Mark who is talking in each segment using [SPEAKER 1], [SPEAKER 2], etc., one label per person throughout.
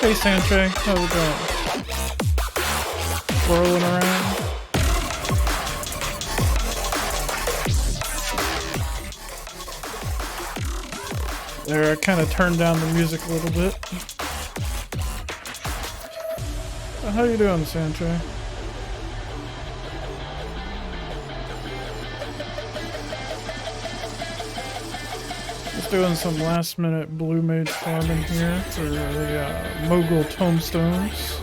[SPEAKER 1] Hey Sanche, how's it going? Swirling around. There, I kind of turned down the music a little bit. How you doing, Sanche? Just doing some last minute blue mage farming here for the Mogul tomestones.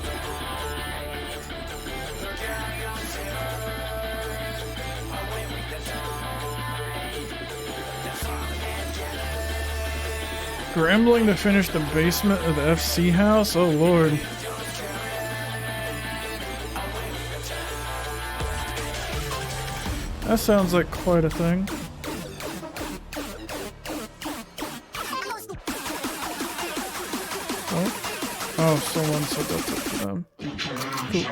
[SPEAKER 1] Scrambling to finish the basement of the FC house? Oh lord. That sounds like quite a thing. Oh, someone said that's it for them. Cool.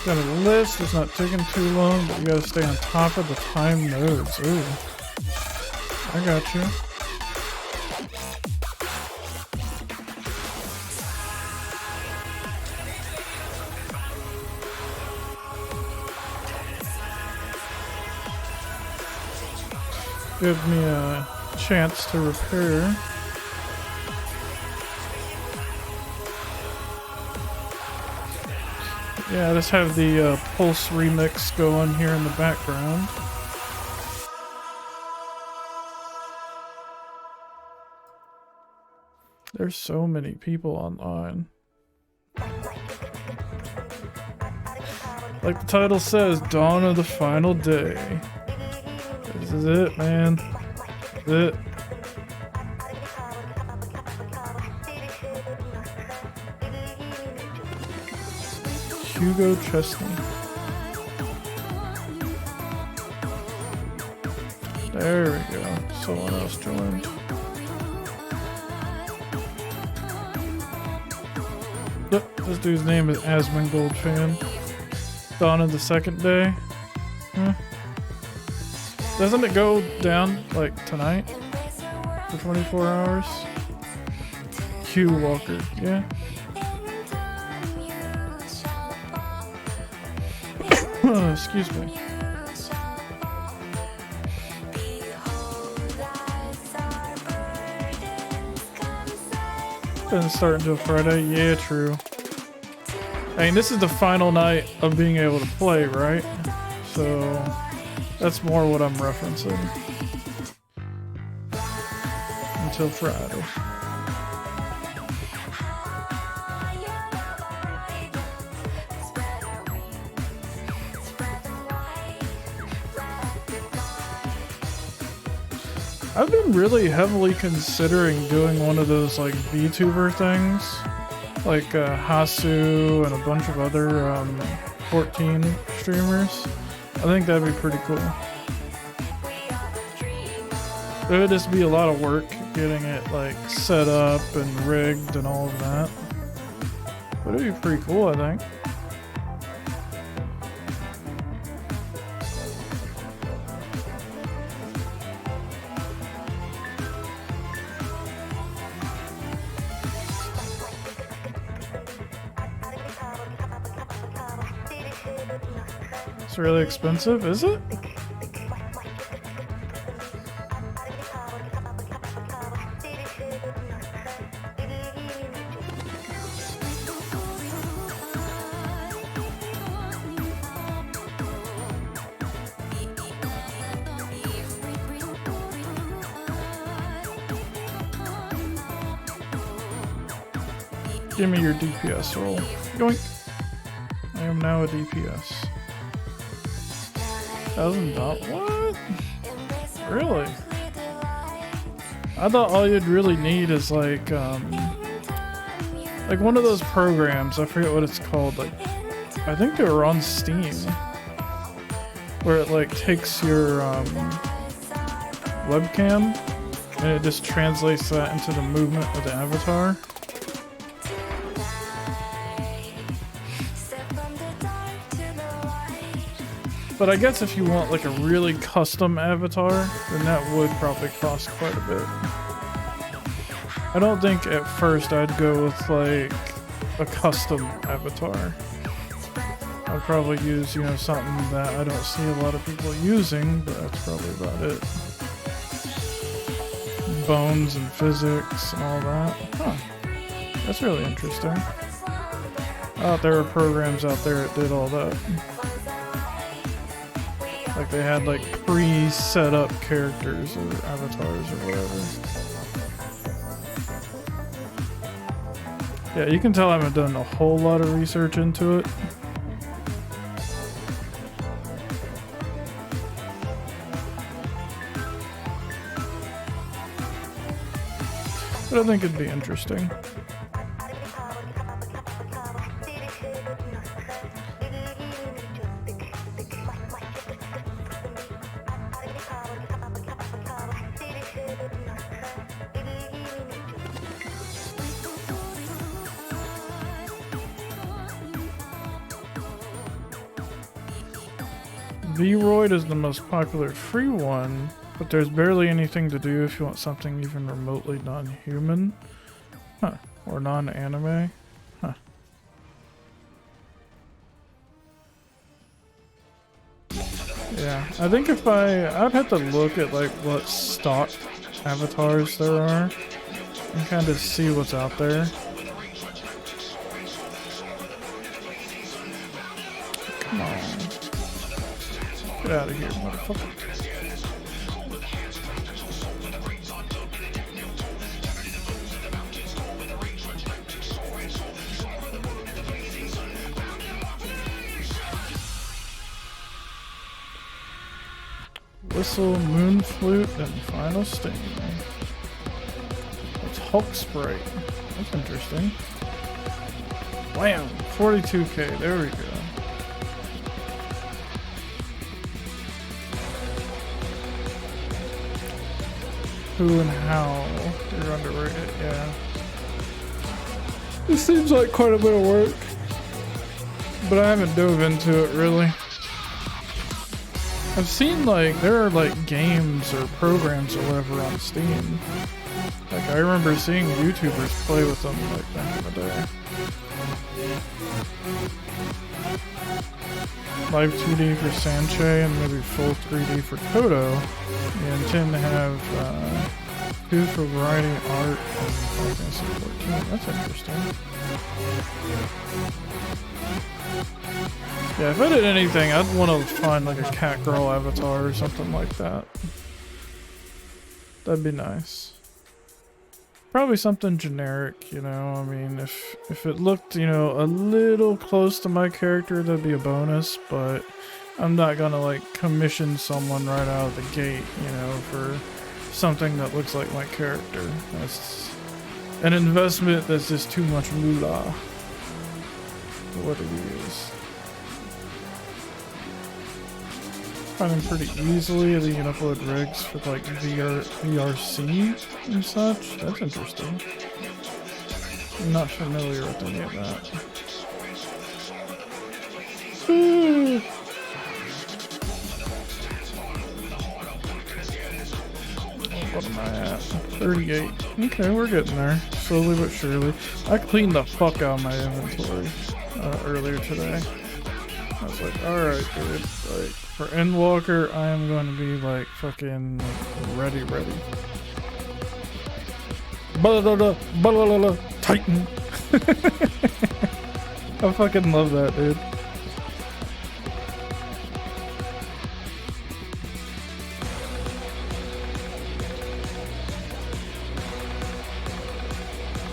[SPEAKER 1] Got a list, it's not taking too long, but you gotta stay on top of the time nodes. Ooh. I got you. Give me a chance to repair. Yeah, I just have the Pulse remix going here in the background. There's so many people online. Like the title says, Dawn of the Final Day. This is it, man. This is it. Hugo Chesney. There we go. Someone else joined. This dude's name is Asmongold Fan. Dawn of the Second Day. Huh? Doesn't it go down like tonight for 24 hours? Q Walker, yeah. Excuse me. Doesn't start until Friday. Yeah, true. I mean, this is the final night of being able to play, right? So that's more what I'm referencing. Until Friday. I've been really heavily considering doing one of those like VTuber things, like Hasu and a bunch of other 14 streamers. I think that'd be pretty cool. It would just be a lot of work getting it like set up and rigged and all of that, but it'd be pretty cool, I think. It's really expensive, is it? Give me your DPS roll. Yoink. I am now a DPS. $1,000? What? Really? I thought all you'd really need is like one of those programs. I forget what it's called. Like, I think they were on Steam, where it like takes your webcam and it just translates that into the movement of the avatar. But I guess if you want like a really custom avatar, then that would probably cost quite a bit. I don't think at first I'd go with like a custom avatar. I'd probably use, you know, something that I don't see a lot of people using, but that's probably about it. Bones and physics and all that. Huh. That's really interesting. I thought there were programs out there that did all that. Like they had like pre-set up characters or avatars or whatever. Yeah, you can tell I haven't done a whole lot of research into it. But I think it'd be interesting. V-Roid is the most popular free one, but there's barely anything to do if you want something even remotely non-human. Huh. Or non-anime. Huh. Yeah, I think if I'd have to look at like what stock avatars there are and kind of see what's out there. Come on. Get out of here, motherfucker. Whistle, Moon Flute, and Final Sting. It's Hulk Sprite. That's interesting. Wham! 42k, there we go. Who and how you're underrated, yeah. This seems like quite a bit of work, but I haven't dove into it really. I've seen like, there are like games or programs or whatever on Steam. Like I remember seeing YouTubers play with them like back in the day. Live 2D for Sanche and maybe full 3D for Toto. You intend to have two for variety art and Final Fantasy 14. That's interesting. Yeah, if I did anything, I'd want to find like a cat girl avatar or something like that. That'd be nice. Probably something generic, you know. I mean, if it looked, you know, a little close to my character, that'd be a bonus, but I'm not gonna like commission someone right out of the gate, you know, for something that looks like my character. That's an investment that's just too much moolah for what it is. Find them pretty easily. You can upload rigs for like VRC and such. That's interesting. I'm not familiar with any of that. What am I at? 38. Okay, we're getting there. Slowly but surely. I cleaned the fuck out of my inventory earlier today. I was like, alright dude, like, for Endwalker, I am going to be like fucking ready. Titan. I fucking love that, dude.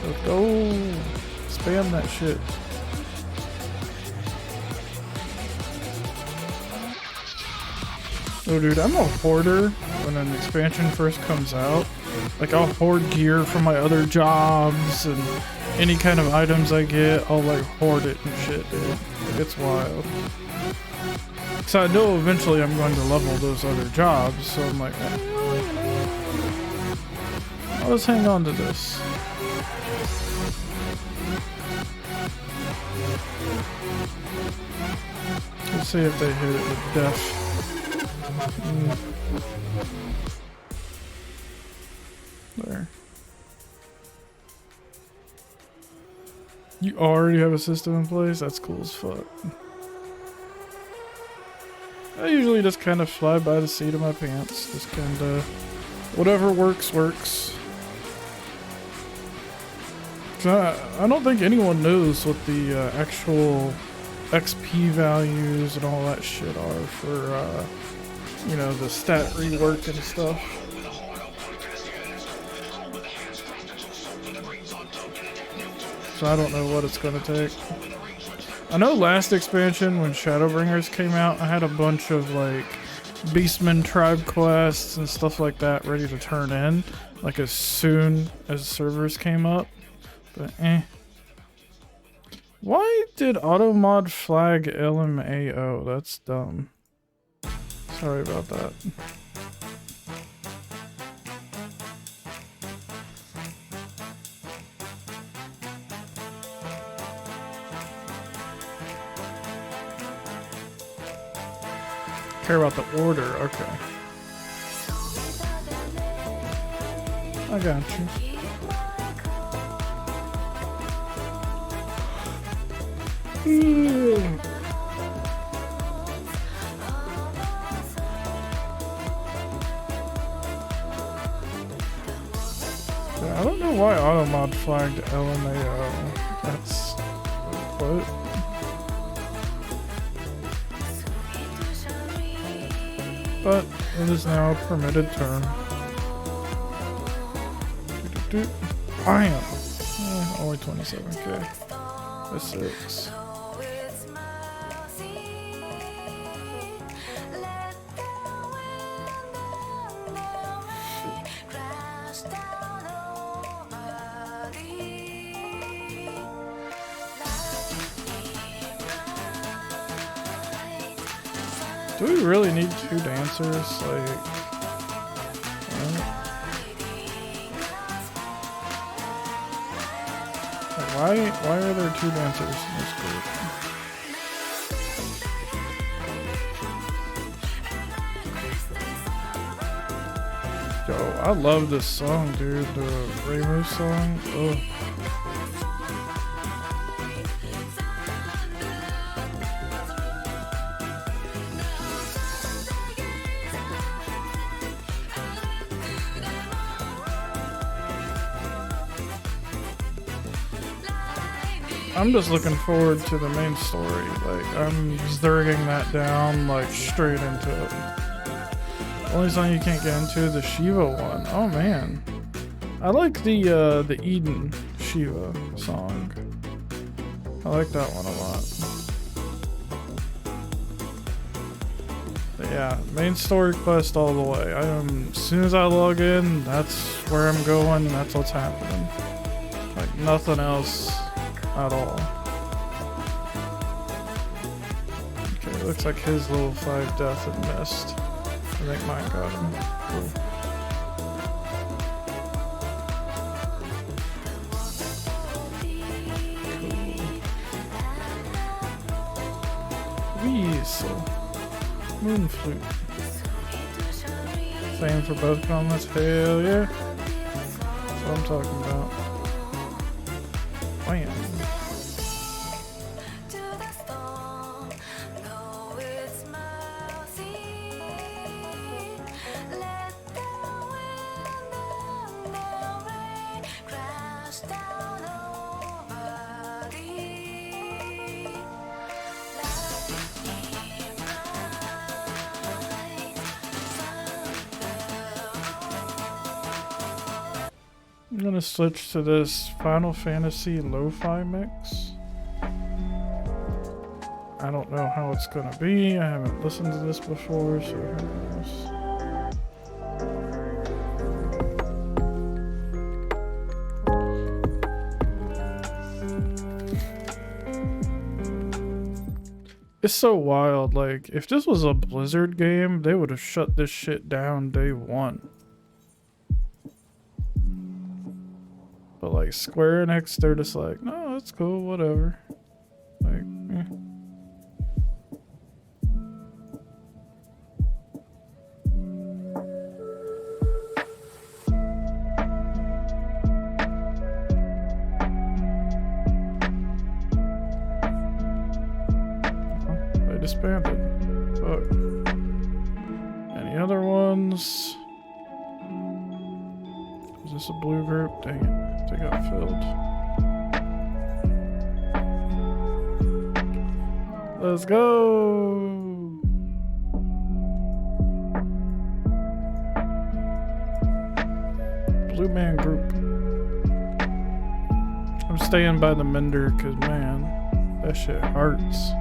[SPEAKER 1] Let's go. Spam that shit. Oh dude, I'm a hoarder when an expansion first comes out. Like I'll hoard gear from my other jobs and any kind of items I get, I'll like hoard it and shit, dude. Like, it's wild. So I know eventually I'm going to level those other jobs, so I'm like, I'll just hang on to this. Let's see if they hit it with def. There. You already have a system in place? That's cool as fuck. I usually just kind of fly by the seat of my pants. Just kind of... whatever works, works. I don't think anyone knows what the actual XP values and all that shit are for, you know, the stat rework and stuff. So I don't know what it's gonna take. I know last expansion when Shadowbringers came out, I had a bunch of like Beastman tribe quests and stuff like that ready to turn in, like as soon as servers came up. But why did automod flag LMAO? That's dumb. Sorry about that. Care about the order, okay. I got you. Yeah, I don't know why automod flagged LMAO. That's what? But it is now a permitted term. Bam! Only 27k. That's 6. Do we really need 2 dancers? Like, why are there 2 dancers in this group? Yo, I love this song, dude. The Rainbow song. Ugh. I'm just looking forward to the main story. Like, I'm zerging that down, like, straight into it. Only song you can't get into is the Shiva one. Oh, man. I like the Eden Shiva song. I like that one a lot. But yeah, main story quest all the way. As soon as I log in, that's where I'm going, that's what's happening. Like, nothing else at all. Okay, looks like his level 5 death had missed. I think mine got him. Cool. Weasel. Moon flute. Same for both comments. Hell yeah. That's what I'm talking about. Bam. I'm gonna switch to this Final Fantasy lo-fi mix. I don't know how it's gonna be. I haven't listened to this before, so who knows. It's so wild. Like, if this was a Blizzard game, they would have shut this shit down day one. But like Square Enix, they're just like, no, it's cool, whatever. Like, they disbanded. Fuck. Any other ones? Is this a blue group? Dang it. They got filled. Let's go! Blue man group. I'm staying by the mender because, man, that shit hurts.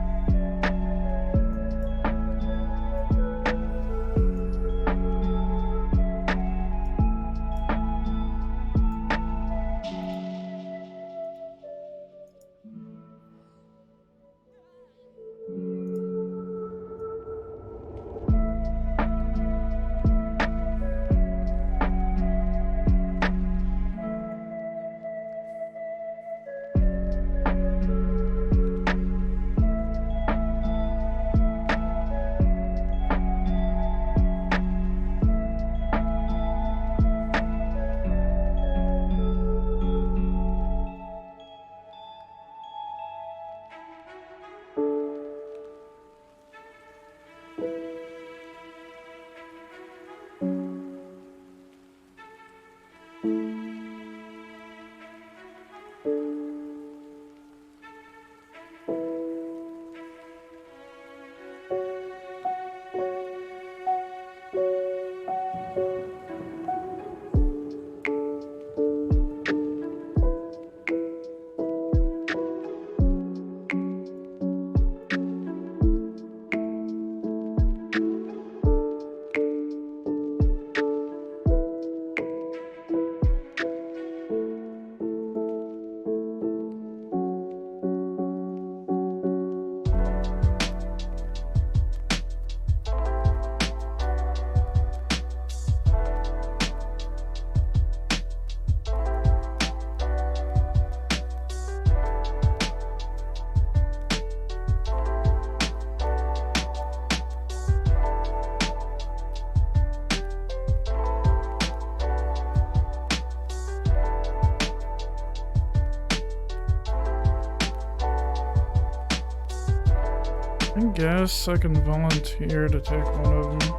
[SPEAKER 1] I guess I can volunteer to take one of them.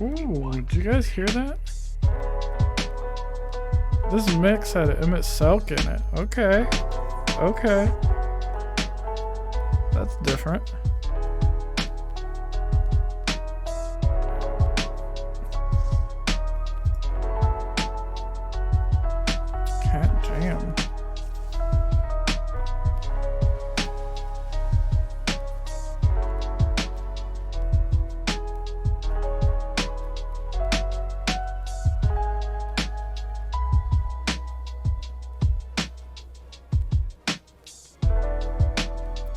[SPEAKER 1] Ooh, did you guys hear that? This mix had Emmett Selk in it. Okay. Okay. That's different. Cat Jam.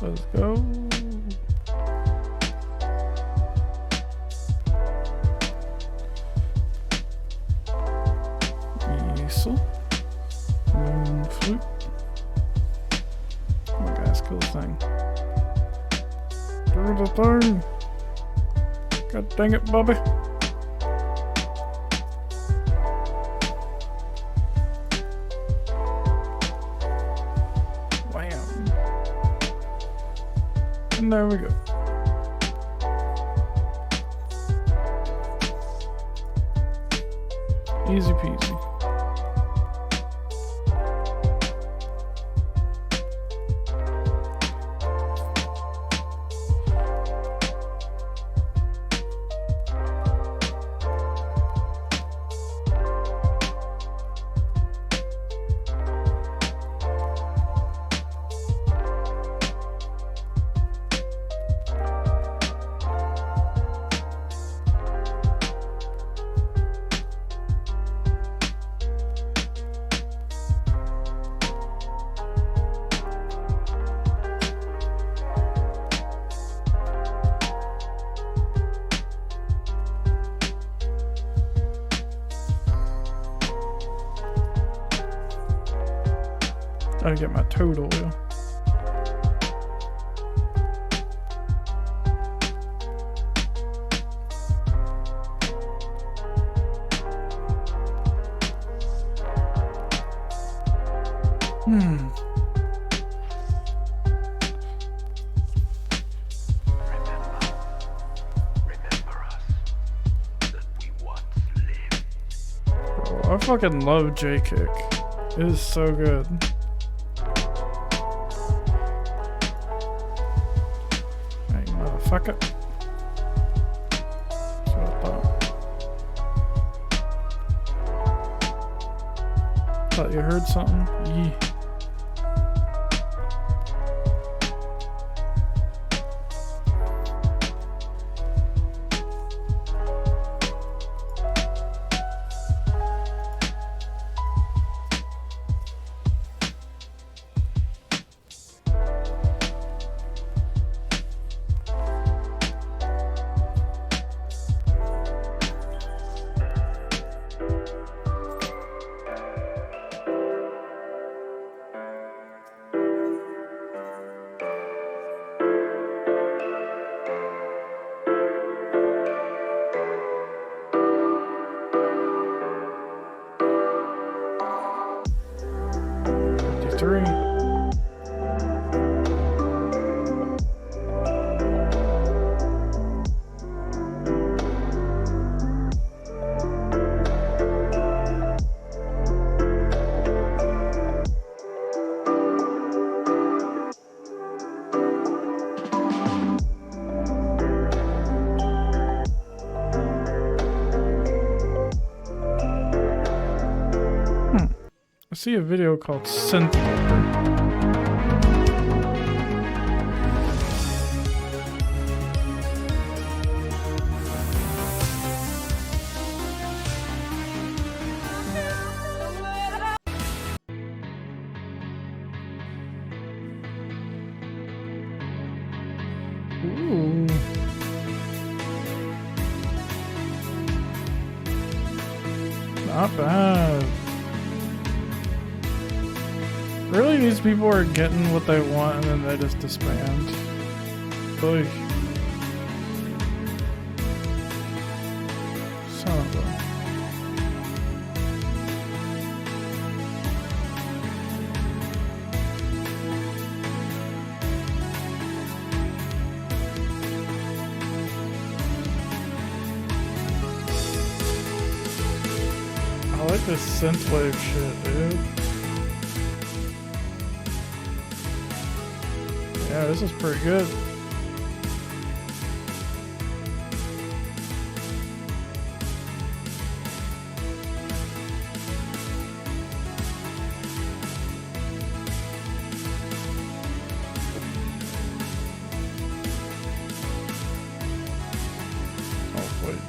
[SPEAKER 1] Let's go. Easel. Moon flute. Oh my gosh, cool thing. Do the thing. God dang it, Bobby. Wham. And there we go. Easy peasy. Gotta get my total wheel. Bro, I fucking love J-Kick. It is so good. Fuck it. That's what I thought. Thought you heard something? Yeah. Three. I see a video called Synthwalker. Ooh. Not bad. Really, these people are getting what they want and then they just disband. Oy. Son of a... I like this synthwave shit, dude. Yeah, this is pretty good. Oh, wait.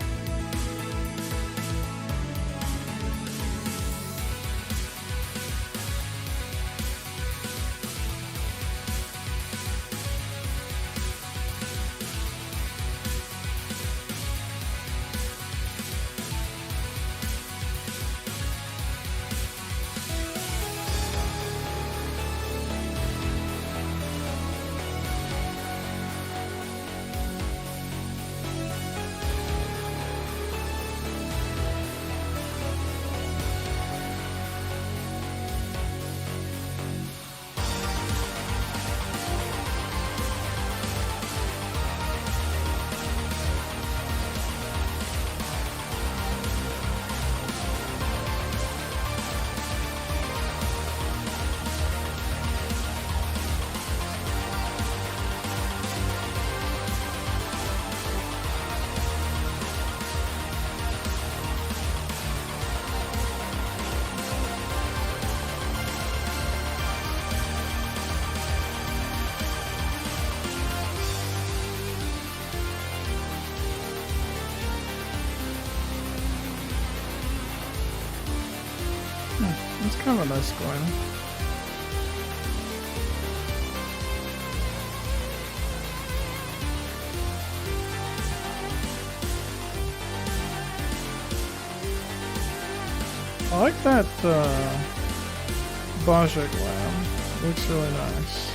[SPEAKER 1] It's kind of a nice coin. I like that Bajik lamb. Looks really nice.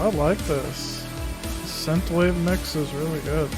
[SPEAKER 1] I like this. The Synthwave mix is really good.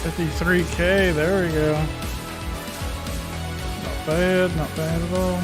[SPEAKER 1] $53K, there we go. Not bad at all.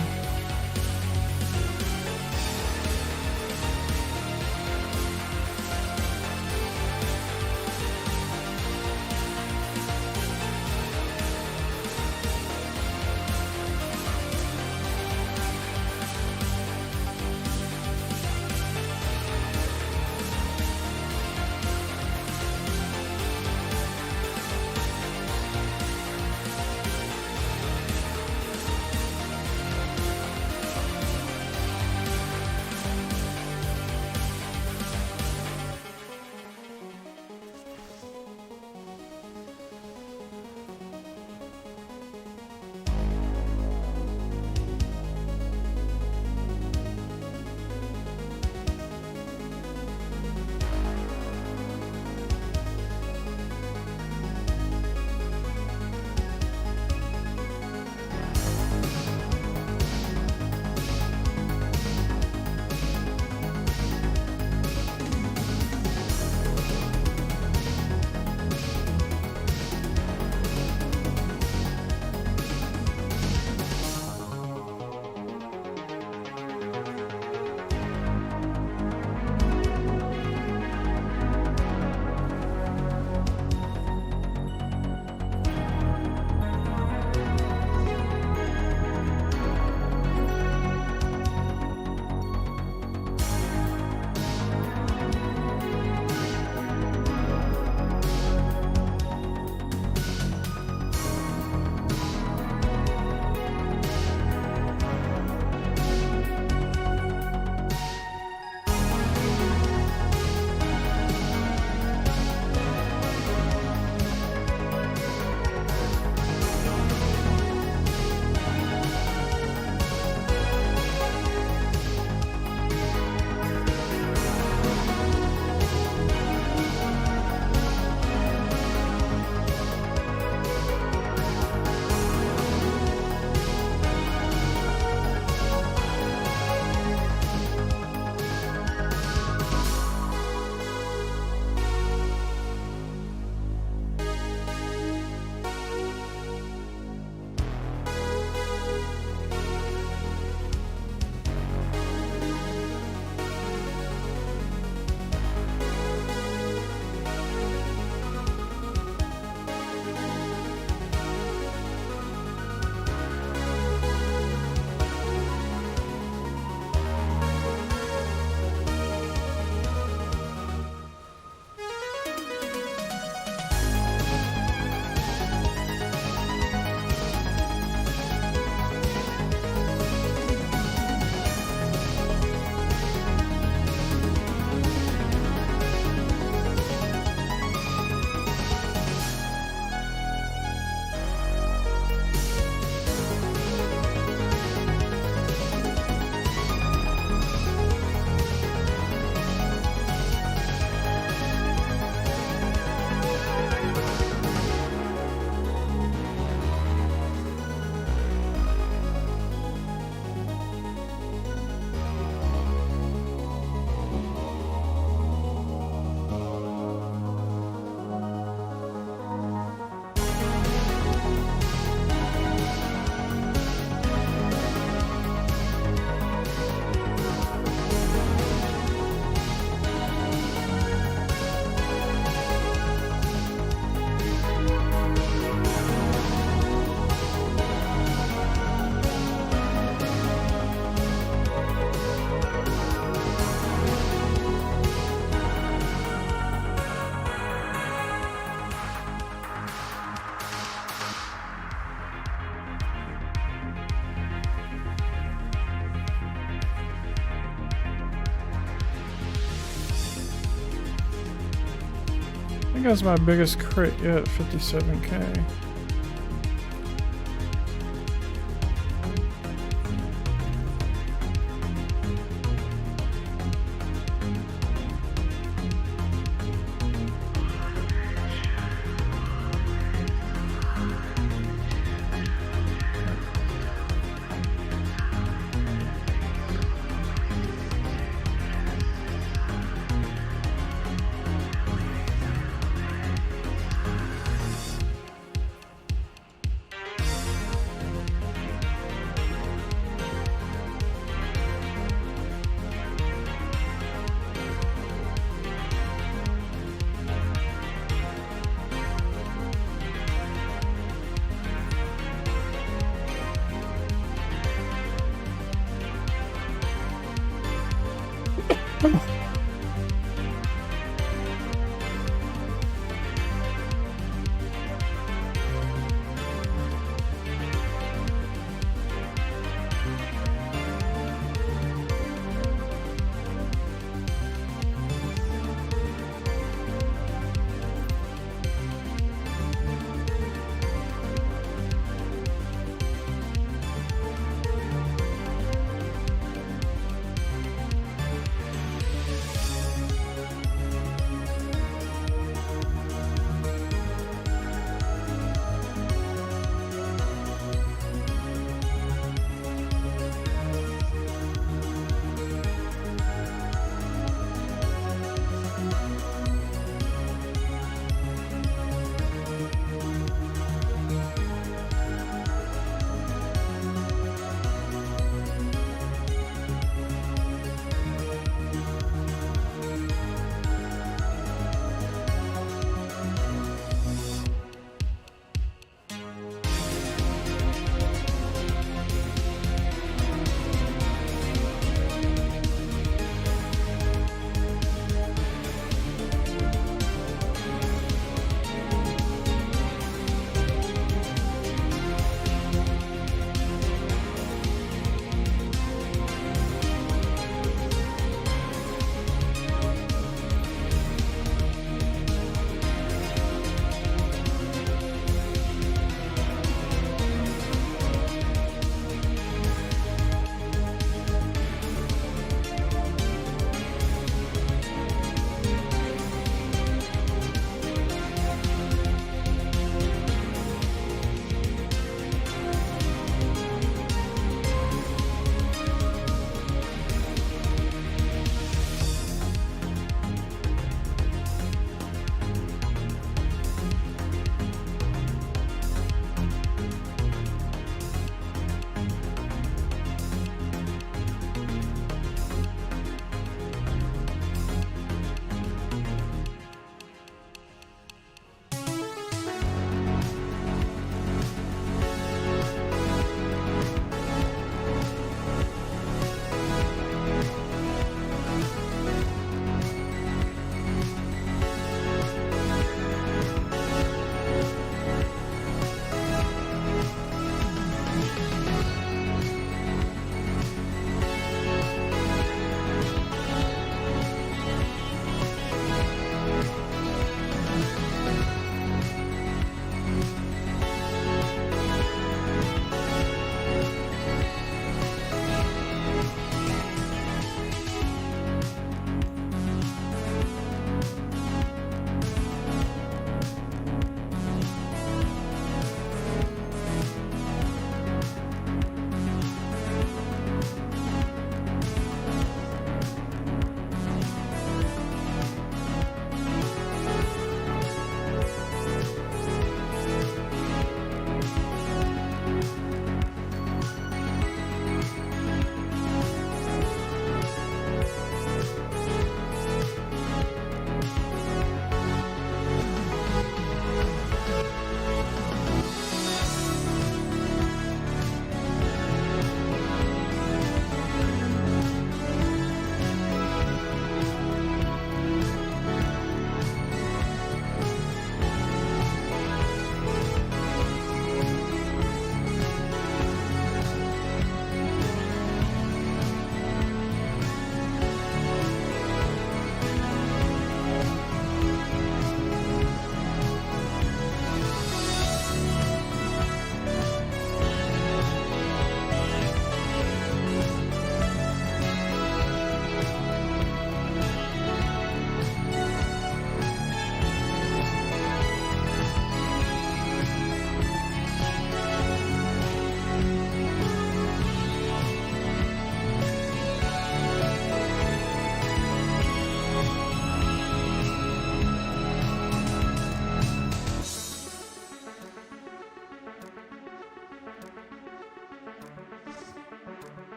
[SPEAKER 1] think that's my biggest crit yet, 57k.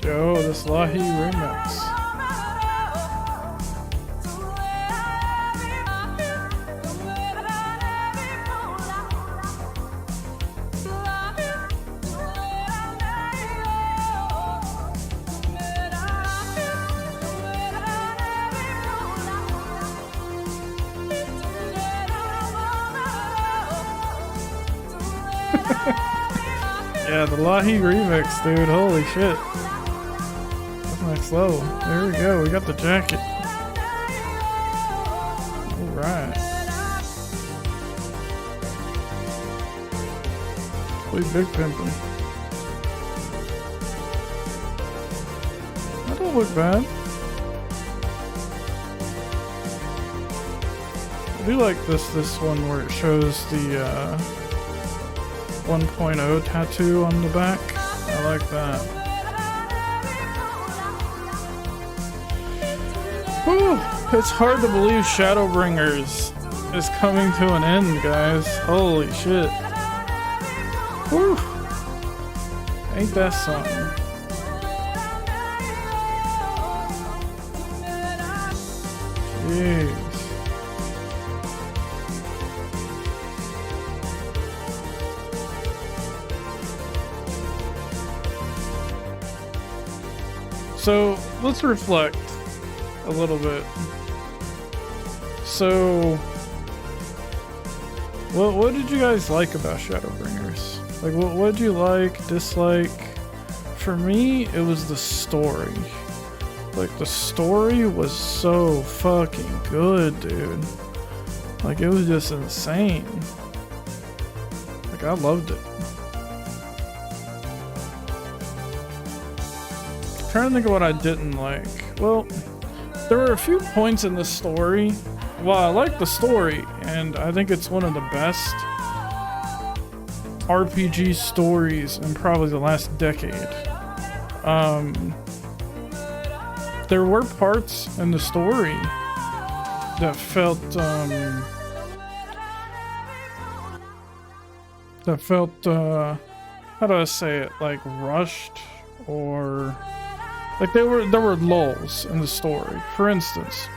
[SPEAKER 1] go, this Lahi remix. Yeah, the Lahi remix, dude. Holy shit. That's next level. There we go. We got the jacket. Alright. We big pimpin'. That don't look bad. I do like this one where it shows the 1.0 tattoo on the back. I like that. Whew, it's hard to believe Shadowbringers is coming to an end, guys. Holy shit. Whew. Ain't that something? Jeez. So let's reflect a little bit. So what did you guys like about Shadowbringers? Like what did you like, dislike? For me, it was the story. Like the story was so fucking good, dude. Like it was just insane. Like I loved it. Trying to think of what I didn't like. Well, there were a few points in the story. Well, I like the story, and I think it's one of the best RPG stories in probably the last decade. There were parts in the story that felt how do I say it, like rushed, or like there were lulls in the story. For instance,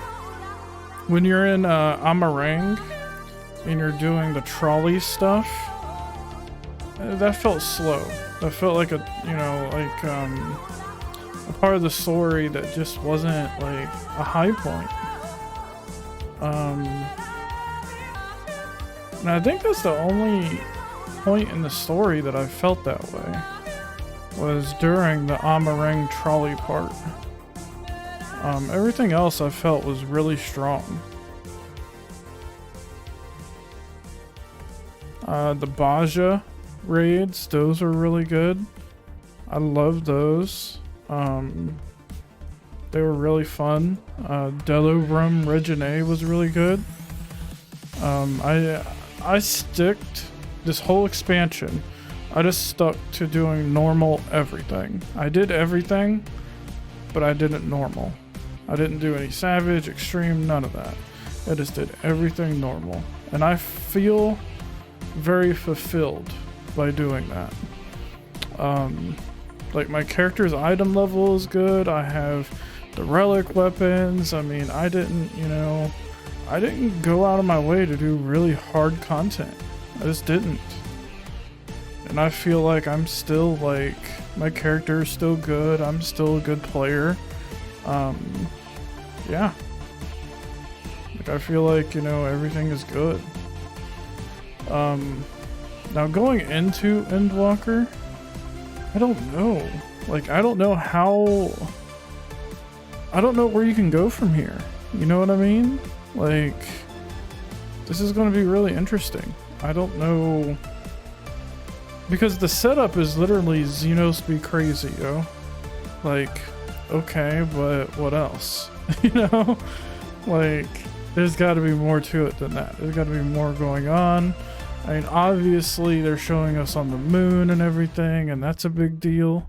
[SPEAKER 1] when you're in Amarang and you're doing the trolley stuff, that felt slow. That felt like a part of the story that just wasn't like a high point. And I think that's the only point in the story that I felt that way, was during the Amarang trolley part. Everything else I felt was really strong. The Baja raids, those were really good. I loved those. They were really fun. Delubrum Regine was really good. I sticked this whole expansion. I just stuck to doing normal everything. I did everything, but I did it normal. I didn't do any savage, extreme, none of that. I just did everything normal. And I feel very fulfilled by doing that. Like my character's item level is good. I have the relic weapons. I mean, I didn't go out of my way to do really hard content. I just didn't. And I feel like I'm still like, my character is still good. I'm still a good player. Yeah. Like I feel like, everything is good. Now going into Endwalker, I don't know. Like, I don't know where you can go from here. You know what I mean? Like, this is going to be really interesting. I don't know. Because the setup is literally Xenos be crazy, yo. Like, okay, but what else? Like, there's got to be more to it than that. There's got to be more going on. I mean, obviously, they're showing us on the moon and everything, and that's a big deal.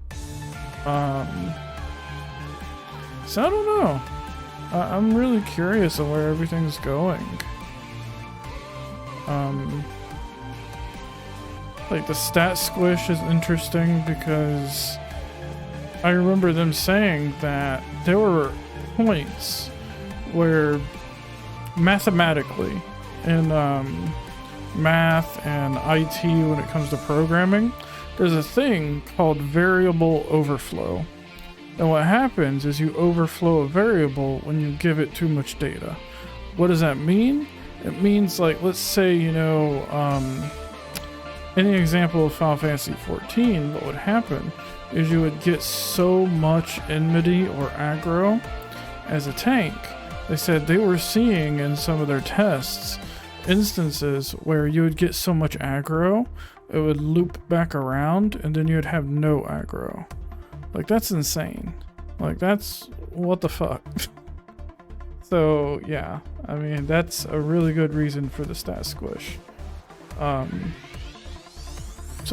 [SPEAKER 1] So I don't know. I'm really curious of where everything's going. Like the stat squish is interesting because I remember them saying that there were points where mathematically in math and IT, when it comes to programming, there's a thing called variable overflow. And what happens is you overflow a variable when you give it too much data. What does that mean? It means, like, let's say, you know, in the example of Final Fantasy XIV, what would happen is you would get so much enmity or aggro as a tank. They said they were seeing in some of their tests instances where you would get so much aggro, it would loop back around and then you'd have no aggro. Like, that's insane. Like, that's what the fuck. So yeah, I mean, that's a really good reason for the stat squish. So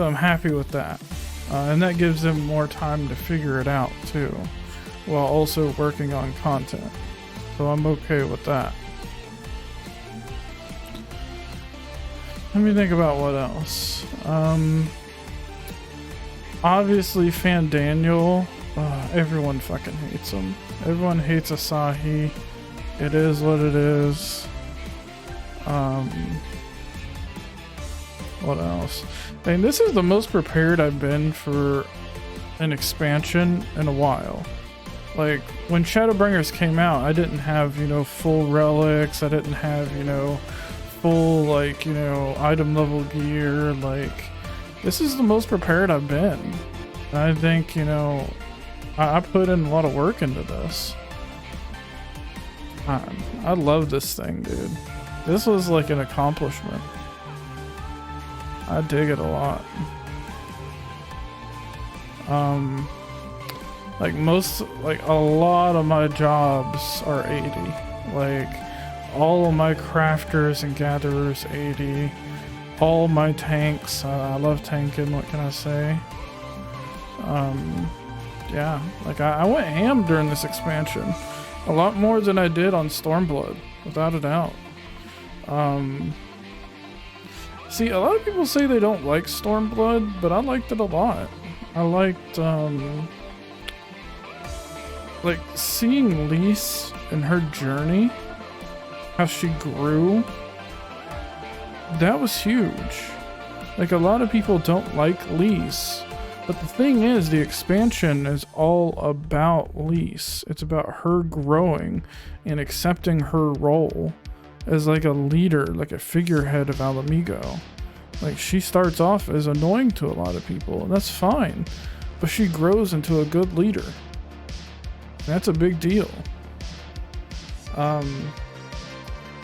[SPEAKER 1] I'm happy with that. And that gives them more time to figure it out too, while also working on content. So I'm okay with that. Let me think about what else. Obviously Fandaniel, everyone fucking hates him. Everyone hates Asahi. It is what it is. What else? I mean, this is the most prepared I've been for an expansion in a while. Like, when Shadowbringers came out, I didn't have, you know, full relics. I didn't have, you know, full, like, you know, item level gear. Like, this is the most prepared I've been. I think, you know, I put in a lot of work into this. I love this thing, dude. This was like an accomplishment. I dig it a lot. Like a lot of my jobs are 80. Like, all of my crafters and gatherers 80. All my tanks. I love tanking, what can I say? Yeah, like I went ham during this expansion. A lot more than I did on Stormblood, without a doubt. See, a lot of people say they don't like Stormblood, but I liked it a lot. I liked, like, seeing Lise and her journey, how she grew. That was huge. Like, a lot of people don't like Lise. But the thing is, the expansion is all about Lise. It's about her growing and accepting her role as like a leader, like a figurehead of Alamigo. Like, she starts off as annoying to a lot of people, and that's fine. But she grows into a good leader. That's a big deal. Then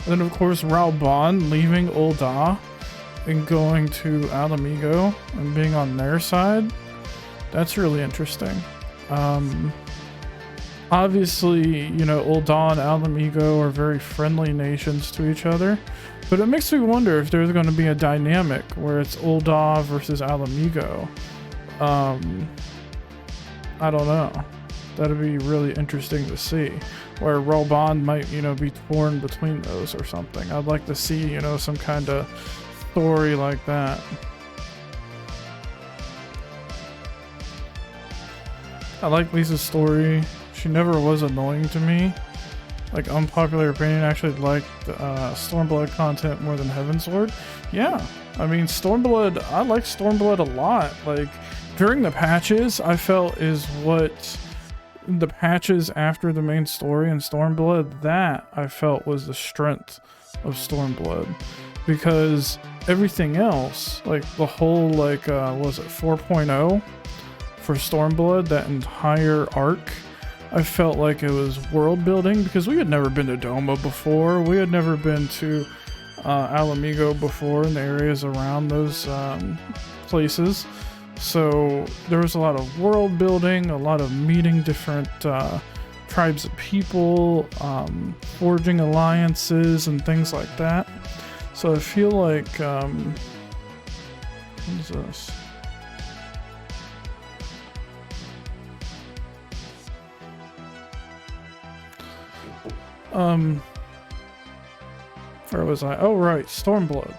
[SPEAKER 1] of course Raoban leaving Ul'dah and going to Alamigo and being on their side. That's really interesting. Obviously, you know, Ul'dah and Alamigo are very friendly nations to each other, but it makes me wonder if there's going to be a dynamic where it's Ul'dah versus Alamigo. I don't know. That'd be really interesting to see, where Raoban might, you know, be torn between those or something. I'd like to see, you know, some kind of story like that. I like Lisa's story. She never was annoying to me. Like, unpopular opinion, I actually liked Stormblood content more than Heavensward. Yeah, I mean, Stormblood, I like Stormblood a lot. Like, during the patches, I felt is what the patches after the main story in Stormblood, that I felt was the strength of Stormblood. Because everything else, like the whole, like, was it 4.0? For Stormblood, that entire arc, I felt like it was world building, because we had never been to Doma before. We had never been to Alamigo before in the areas around those places. So there was a lot of world building, a lot of meeting different tribes of people, forging alliances and things like that. So I feel like, what is this? Where was I? Oh, right, Stormblood.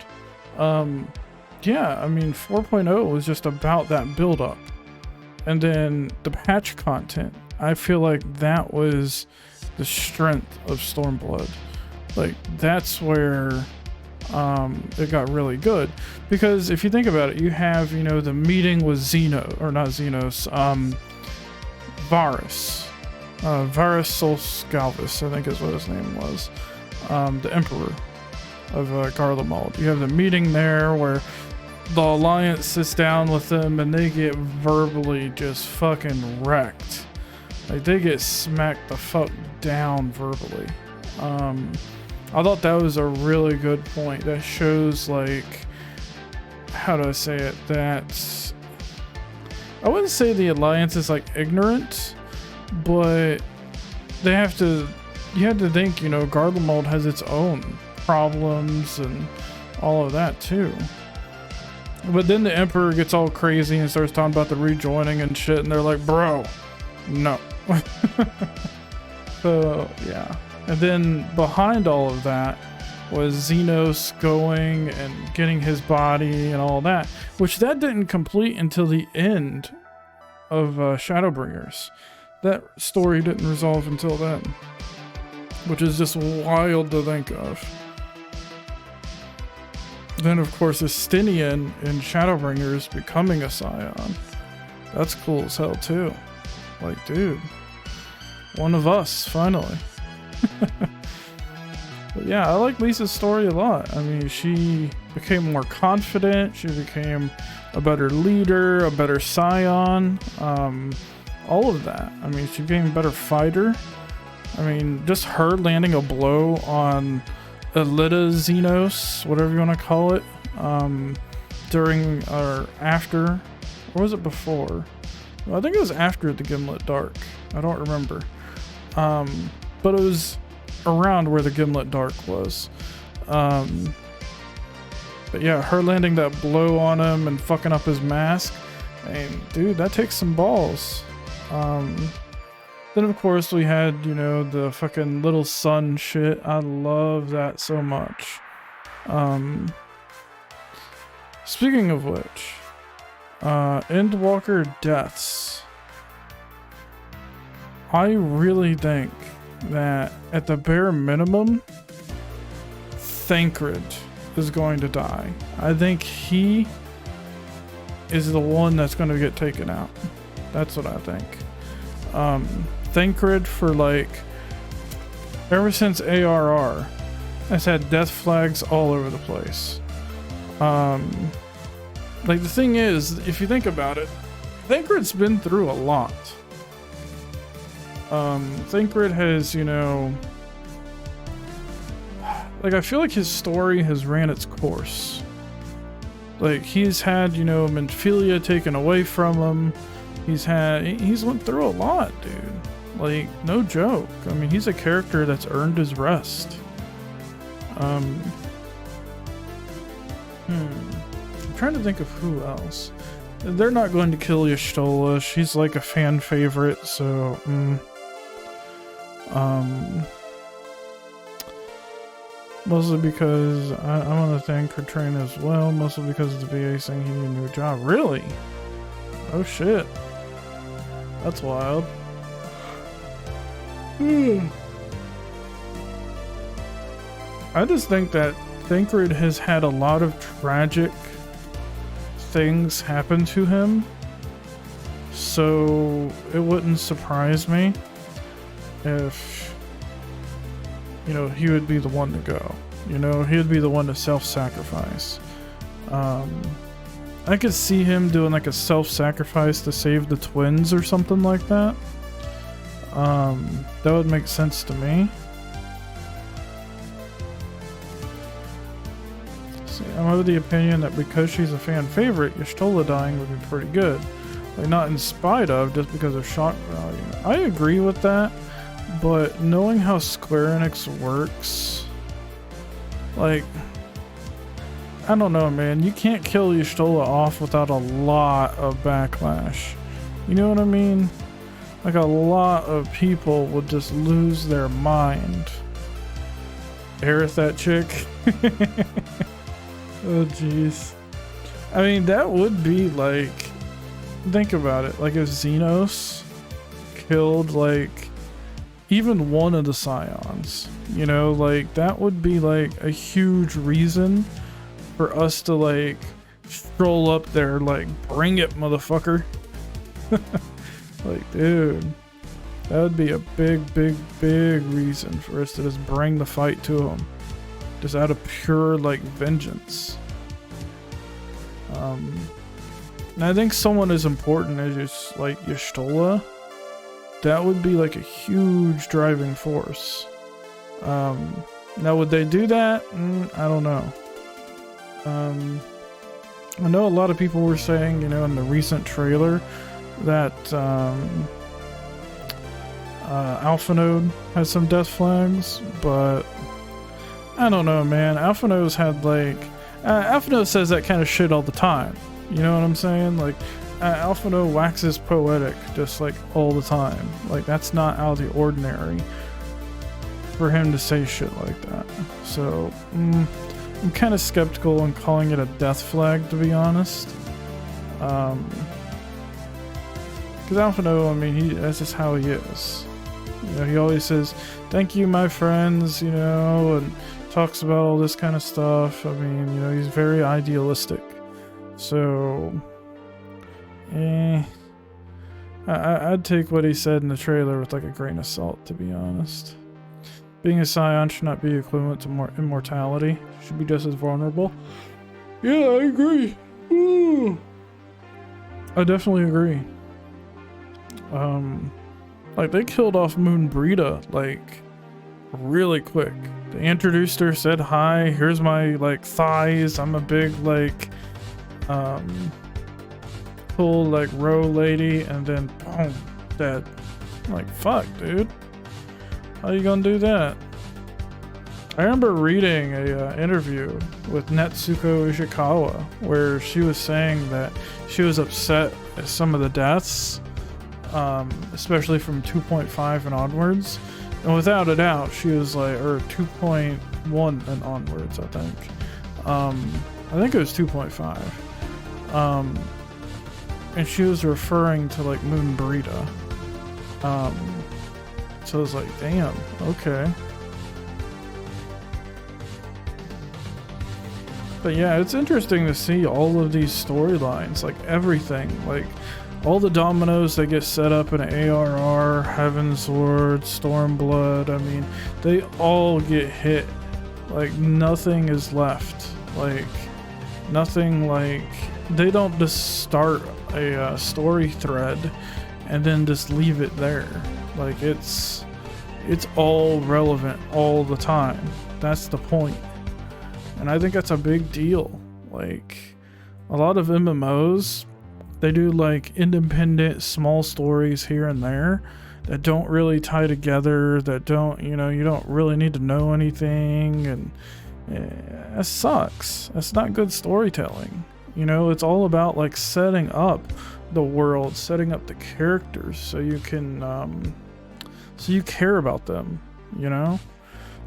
[SPEAKER 1] Yeah, I mean, 4.0 was just about that build-up. And then the patch content, I feel like that was the strength of Stormblood. Like that's where it got really good, because if you think about it, you have, you know, the meeting with Varus. Varus Solscalvus, I think is what his name was. The Emperor of Garlemald. You have the meeting there where the Alliance sits down with them and they get verbally just fucking wrecked. Like they get smacked the fuck down verbally. I thought that was a really good point. That shows, like, how do I say it? That I wouldn't say the Alliance is like ignorant, but they have to. You have to think, you know, Garlemald has its own problems and all of that too. But then the Emperor gets all crazy and starts talking about the rejoining and shit, and they're like, bro, no. So yeah. And then behind all of that was Xenos going and getting his body and all that, which that didn't complete until the end of Shadowbringers. That story didn't resolve until then, which is just wild to think of. Then of course Justinian in Shadowbringers becoming a Scion. That's cool as hell too. Like, dude, one of us finally. But yeah, I like Lisa's story a lot. I mean, she became more confident, she became a better leader, a better Scion, all of that. I mean, she became a better fighter. I mean, just her landing a blow on Elita Xenos, whatever you want to call it, during or after, or was it before? Well, I think it was after the Gimlet Dark. I don't remember. But it was around where the Gimlet Dark was. But yeah, her landing that blow on him and fucking up his mask. I mean, dude, that takes some balls. Then of course we had, you know, the fucking little sun shit. I love that so much. Speaking of which, Endwalker deaths. I really think that at the bare minimum, Thancred is going to die. I think he is the one that's going to get taken out. That's what I think. Thancred, for like ever since ARR, has had death flags all over the place. Like the thing is, if you think about it, Thancred's been through a lot. Thancred has, you know, like I feel like his story has ran its course. Like he's had, you know, Menphilia taken away from him. He's went through a lot, dude. Like, no joke. I mean, he's a character that's earned his rest. I'm trying to think of who else. They're not going to kill Y'shtola. She's like a fan favorite, so mostly because I'm on the Thancred train as well. Mostly because of the VA saying he needed a new job. Really? Oh shit. That's wild. I just think that Thancred has had a lot of tragic things happen to him, so it wouldn't surprise me if, you know, he would be the one to go. You know, he would be the one to self-sacrifice. I could see him doing like a self-sacrifice to save the twins or something like that. That would make sense to me. See, I'm of the opinion that because she's a fan favorite, Y'shtola dying would be pretty good. Like, not in spite of, just because of shock value. I agree with that, but knowing how Square Enix works, like, I don't know, man. You can't kill Y'shtola off without a lot of backlash. You know what I mean? Like, a lot of people would just lose their mind. Aerith, that chick. Oh, jeez. I mean, that would be like think about it. Like if Xenos killed like even one of the Scions, you know, like that would be like a huge reason for us to like stroll up there, like bring it, motherfucker. Like, dude, that would be a big reason for us to just bring the fight to him, just out of pure like vengeance. And I think someone as important as just like Y'shtola, that would be like a huge driving force. Now would they do that? I don't know. I know a lot of people were saying, you know, in the recent trailer that Alpha Node has some death flags, but I don't know, man. Alpha Node's had like Alpha Node says that kind of shit all the time. You know what I'm saying? Like Alpha Node waxes poetic just like all the time. Like that's not out of the ordinary for him to say shit like that. So I'm kind of skeptical on calling it a death flag, to be honest. Because Alpha Node, I mean, that's just how he is. You know, he always says, "Thank you, my friends," you know, and talks about all this kind of stuff. I mean, you know, he's very idealistic. So, I'd take what he said in the trailer with like a grain of salt, to be honest. Being a Scion should not be equivalent to more immortality. Should be just as vulnerable. Yeah, I agree. Ooh. I definitely agree. Like they killed off Moon Brita like really quick. They introduced her, said hi, here's my like thighs, I'm a big like cool like row lady, and then boom, dead. I'm like, fuck, dude, how you gonna do that? I remember reading a interview with Netsuko Ishikawa where she was saying that she was upset at some of the deaths, especially from 2.5 and onwards, and without a doubt she was like, or 2.1 and onwards, I think it was 2.5, and she was referring to like Moon Brita, so I was like, damn, okay. But yeah, it's interesting to see all of these storylines, like everything, like all the dominoes that get set up in ARR, Heavensward, Stormblood, I mean, they all get hit. Like nothing is left. Like nothing, like they don't just start a story thread and then just leave it there. Like it's all relevant all the time. That's the point. And I think that's a big deal. Like a lot of MMOs, they do like independent small stories here and there that don't really tie together, that don't, you know, you don't really need to know anything, and that sucks. That's not good storytelling. You know, it's all about like setting up the world, setting up the characters so you can so you care about them, you know?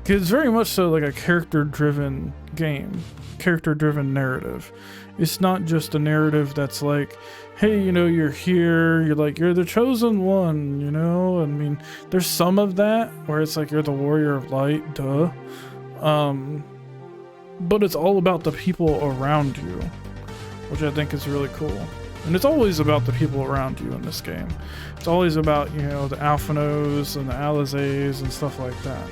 [SPEAKER 1] Because it's very much so like a character-driven game, character-driven narrative. It's not just a narrative that's like, hey, you know, you're here, you're the chosen one, you know? I mean, there's some of that where it's like you're the warrior of light, duh. But it's all about the people around you, which I think is really cool. And it's always about the people around you in this game. It's always about, you know, the Alphanos and the Alizés and stuff like that.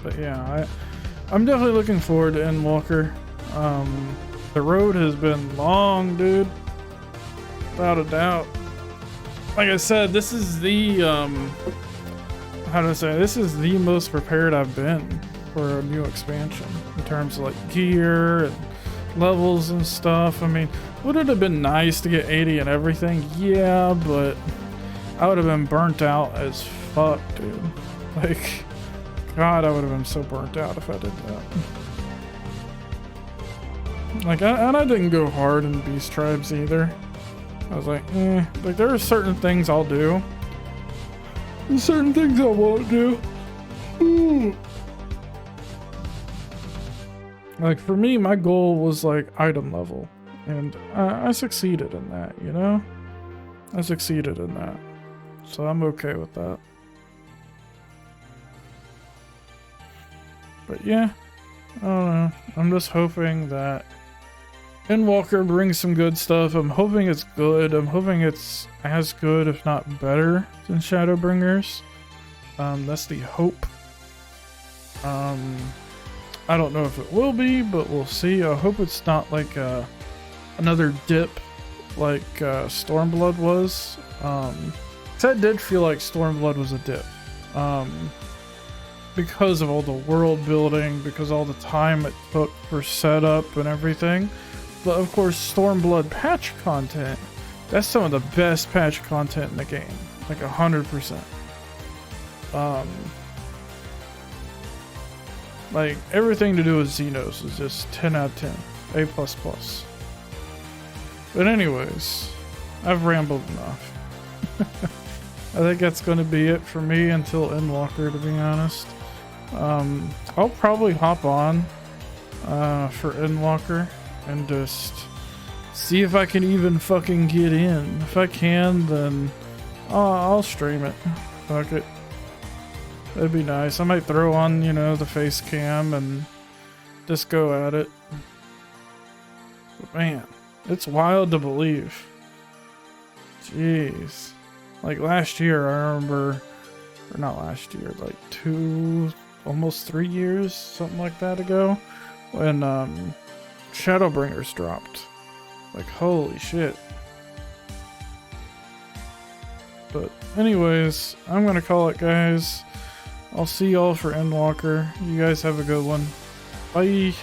[SPEAKER 1] But yeah, I'm definitely looking forward to Endwalker. The road has been long, dude, without a doubt. Like I said, this is the this is the most prepared I've been for a new expansion in terms of like gear and levels and stuff. I mean, would it have been nice to get 80 and everything? Yeah, but I would have been burnt out as fuck, dude. Like, God, I would have been so burnt out if I did that. Like, and I didn't go hard in Beast Tribes either. I was like, like there are certain things I'll do, and certain things I won't do. Ooh. Like for me, my goal was like item level. And I succeeded in that, you know? I succeeded in that. So I'm okay with that. But yeah, I don't know. I'm just hoping that Endwalker brings some good stuff. I'm hoping it's good. I'm hoping it's as good, if not better, than Shadowbringers. That's the hope. I don't know if it will be, but we'll see. I hope it's not like another dip like Stormblood was. That did feel like Stormblood was a dip. Because of all the world building, because all the time it took for setup and everything. But of course, Stormblood patch content, that's some of the best patch content in the game. Like 100%. Like everything to do with Xenos is just 10 out of 10. A++. But anyways, I've rambled enough. I think that's going to be it for me until Endwalker, to be honest. I'll probably hop on for Endwalker and just see if I can even fucking get in. If I can, then I'll stream it. Fuck it. That'd be nice. I might throw on, you know, the face cam and just go at it. But man, it's wild to believe. Jeez. Like last year, I remember, or not last year, like almost 3 years, something like that ago, when Shadowbringers dropped. Like, holy shit. But anyways, I'm gonna call it, guys. I'll see y'all for Endwalker. You guys have a good one. Bye.